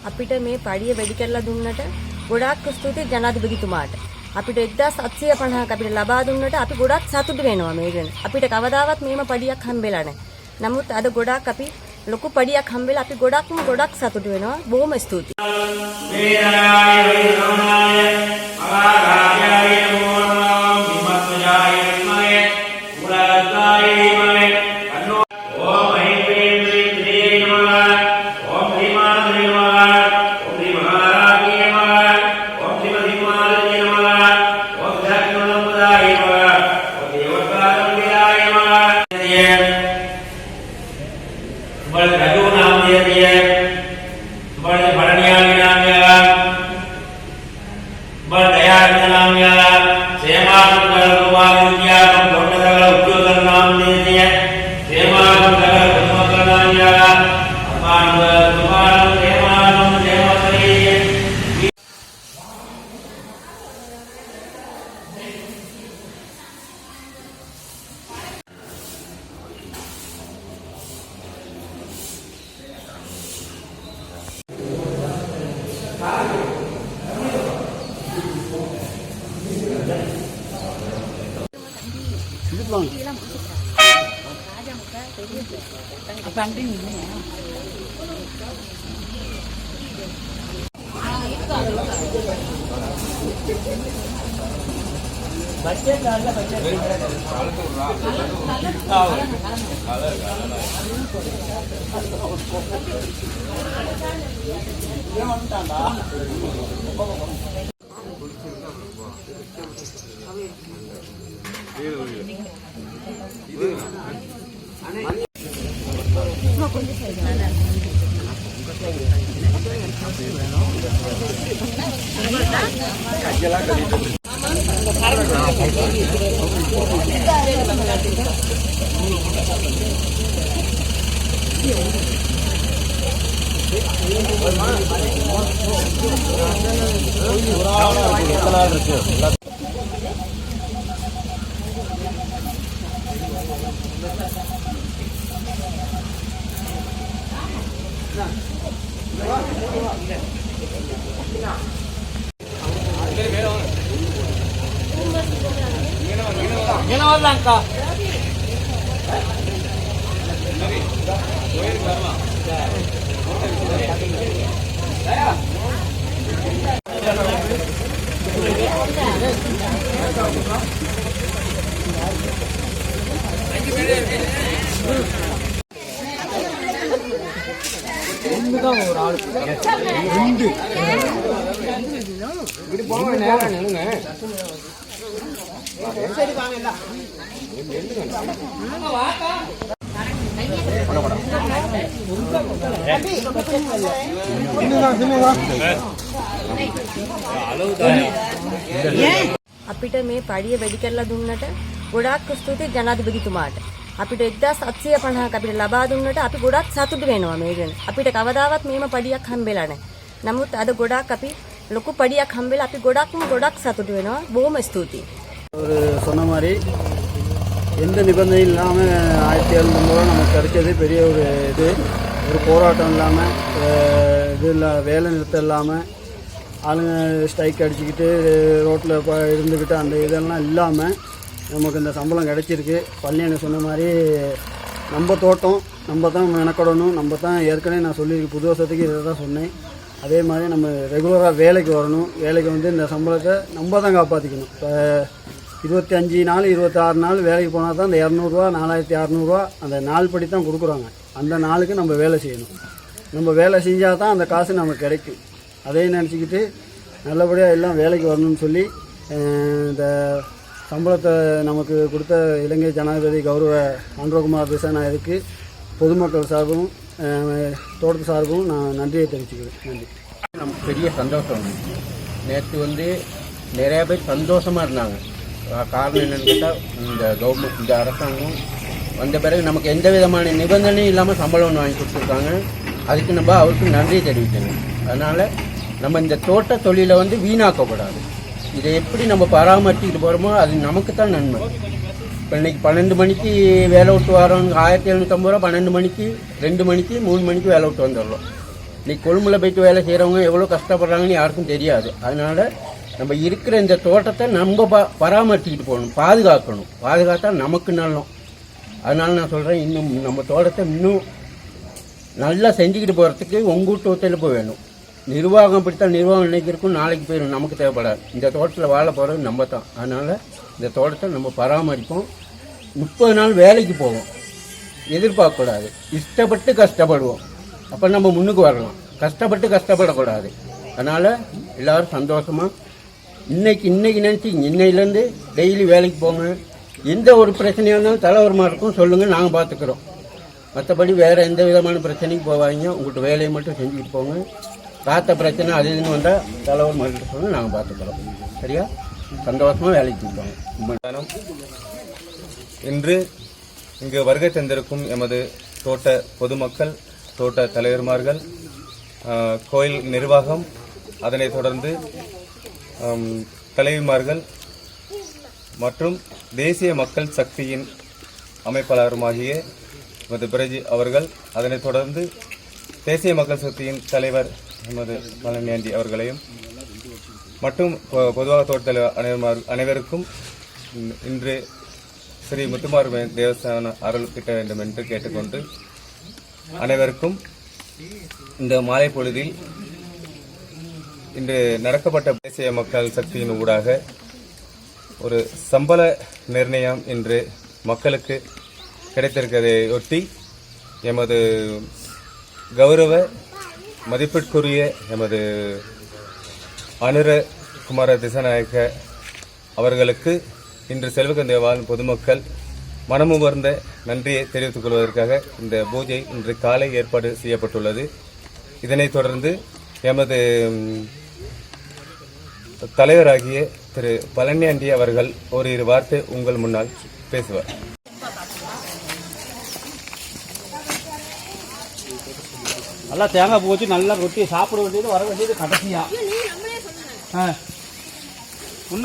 අපිට මේ පඩිය වැඩි කරලා දුන්නට ගොඩාක් ස්තුතියි ජනාධිපතිතුමාට. අපිට 1750ක් අපිට ලබා දුන්නට අපි ගොඩක් සතුටු වෙනවා මේ ගැන. අපිට කවදාවත් මේම පඩියක් හම්බෙලා නැහැ. නමුත් අද ගොඩක් අපි ලොකු පඩියක් හම්බෙලා අපි ගොඩක් සතුටු වෙනවා. බොහොම ස්තුතියි. අපිට මේ පඩිය වැඩි කරලා දුන්නට ගොඩාක් ස්තුතියි ජනාධිපතිතුමාට. අපිට 1750ක් අපිට ලබා දුන්නට අපි ගොඩක් සතුටු වෙනවා මේ ගැන. අපිට කවදාවත් මේම පඩියක් හම්බෙලා නැහැ. නමුත් අද ගොඩක් අපි ලොக்கு පඩියක් හම්බෙලා අපි ගොඩක් சத்துட்டு வேணும். බොහොම ස්තුතියි. ஒரு சொன்ன மாதிரி எந்த நிபந்தனையும் இல்லாமல் 1750 ரூபா நமக்கு கிடைச்சது பெரிய ஒரு இது. ஒரு போராட்டம் இல்லாமல் இது இல்லை, வேலை நிறுத்தம் இல்லாமல் ஆளுங்க ஸ்ட்ரைக் அடிச்சுக்கிட்டு ரோட்டில் இருந்துக்கிட்டு அந்த இதெல்லாம் இல்லாமல் நமக்கு இந்த சம்பளம் கிடச்சிருக்கு. பள்ளியனை சொன்ன மாதிரி நம்ம தோட்டம் நம்ம தான் மெனக்கடணும், நம்ம தான் ஏற்கனவே நான் சொல்லியிருக்கேன், புது வருஷத்துக்கு இதை தான் சொன்னேன். அதே மாதிரி நம்ம ரெகுலராக வேலைக்கு வரணும். வேலைக்கு வந்து இந்த சம்பளத்தை நம்ம தான் காப்பாற்றிக்கணும். இப்போ 25 நாள் 26 நாள் வேலைக்கு போனால் தான் அந்த 200 ரூபா 4600 அந்த நாள் படி தான் கொடுக்குறாங்க. அந்த நாளுக்கு நம்ம வேலை செய்யணும். நம்ம வேலை செஞ்சால் தான் அந்த காசு நமக்கு கிடைக்கும். அதே நினச்சிக்கிட்டு நல்லபடியாக எல்லாம் வேலைக்கு வரணும்னு சொல்லி இந்த சம்பளத்தை நமக்கு கொடுத்த இலங்கை ஜனாதிபதி கௌரவ அனுரகுமார் திசாநாயகருக்கு பொதுமக்கள் சார்பும் தோட்டத்து சார்பும் நான் நன்றியை தெரிவிச்சுக்கிறேன். நன்றி. நமக்கு பெரிய சந்தோஷம். நேற்று வந்து நிறைய பேர் சந்தோஷமாக இருந்தாங்க. காரணம் என்னென்னு கேட்டால் இந்த கவர்மெண்ட் இந்த அரசாங்கம் வந்த பிறகு நமக்கு எந்த விதமான நிபந்தனையும் இல்லாமல் சம்பளம் ஒன்று வாங்கி கொடுத்துருக்காங்க. அதுக்கு நம்ம அவருக்கு நன்றி தெரிவிக்கணும். அதனால் நம்ம இந்த தோட்ட தொழிலை வந்து வீணாக்கக்கூடாது. இதை எப்படி நம்ம பராமரிச்சுக்கிட்டு போகிறோமோ அது நமக்கு தான் நன்மை. இப்போ இன்றைக்கி 12 மணிக்கு வேலை விட்டு வரோம், 1750 ரூபா 12 மணிக்கு 2 மணிக்கு 3 மணிக்கு வேலை விட்டு வந்துடுறோம். இன்னைக்கு கொழும்புல போயிட்டு வேலை செய்கிறவங்க எவ்வளோ கஷ்டப்படுறாங்கன்னு யாருக்கும் தெரியாது. அதனால் நம்ம இருக்கிற இந்த தோட்டத்தை நம்ம பராமரிச்சுக்கிட்டு போகணும், பாதுகாக்கணும். பாதுகாத்தா நமக்கு நல்லோம். அதனால நான் சொல்கிறேன், இன்னும் நம்ம தோட்டத்தை இன்னும் நல்லா செஞ்சுக்கிட்டு போகிறதுக்கு உங்கூட்டு ஒத்துழைப்பு வேணும். நிர்வாகம் அப்படித்தான், நிர்வாகம் இன்னைக்கு இருக்கும், நாளைக்கு போயிடும், நமக்கு தேவைப்படாது. இந்த தோட்டத்தில் வாழ போகிறது நம்ம தான். அதனால் இந்த தோட்டத்தை நம்ம பராமரிப்போம். 30 நாள் வேலைக்கு போவோம், எதிர்பார்க்கக்கூடாது. இஷ்டப்பட்டு கஷ்டப்படுவோம், அப்போ நம்ம முன்னுக்கு வரலாம். கஷ்டப்படக்கூடாது. அதனால் எல்லோரும் சந்தோஷமாக இன்னைக்கு நினச்சி இன்னையிலேருந்து டெய்லி வேலைக்கு போங்க. எந்த ஒரு பிரச்சனையாக இருந்தாலும் தலைவரமாக இருக்கும், சொல்லுங்கள், நாங்கள் பார்த்துக்குறோம். மற்றபடி வேறு எந்த விதமான பிரச்சனைக்கு போவாங்க. உங்கள்கிட்ட வேலையை மட்டும் செஞ்சுக்கிட்டு போங்க. காத்த பிரச்சனை அது இதுன்னு வந்தால் தலைவர் மட்டும் சொல்லுங்கள், நாங்கள் பார்த்துக்குறோம். சரியா? சந்தோஷமாக வேலைக்கு போவாங்க. இன்று இங்கு வருகை தந்திருக்கும் எமது தோட்ட பொதுமக்கள், தோட்ட தலைவர்மார்கள், கோயில் நிர்வாகம், அதனைத் தொடர்ந்து தலைவிமார்கள் மற்றும் தேசிய மக்கள் சக்தியின் அமைப்பாளருமாகிய எமது பிரஜி அவர்கள், அதனைத் தொடர்ந்து தேசிய மக்கள் சக்தியின் தலைவர் எமது பழனியாண்டி அவர்களையும் மற்றும் பொதுவாக தோட்ட அனைவருக்கும் இன்று ஸ்ரீ முத்துமார் தேவஸ்தான அருள் கிட்ட வேண்டும் என்று கேட்டுக்கொண்டு, அனைவருக்கும் இந்த மாலை பொழுதில் இன்று நடக்கப்பட்ட தேசிய மக்கள் சக்தியின் ஊடாக ஒரு சம்பள நிர்ணயம் இன்று மக்களுக்கு கிடைத்திருக்கிறதை ஒட்டி எமது கௌரவ மதிப்பிற்குரிய எமது அனுர குமார திசாநாயக்க அவர்களுக்கு இன்று செல்வகந்தை வாழ் பொதுமக்கள் மனமுவர்ந்த நன்றியை தெரிவித்துக் கொள்வதற்காக இந்த பூஜை இன்று காலை ஏற்பாடு செய்யப்பட்டுள்ளது. இதனைத் தொடர்ந்து எமது தலைவராகிய திரு பழனியாண்டி அவர்கள் ஓரிரு வார்த்தை உங்கள் முன்னால் பேசுவார். நல்லா தேங்காய் பூ வச்சு நல்லா ரொட்டி சாப்பிட வேண்டியது, வர வேண்டியது கடைசியா.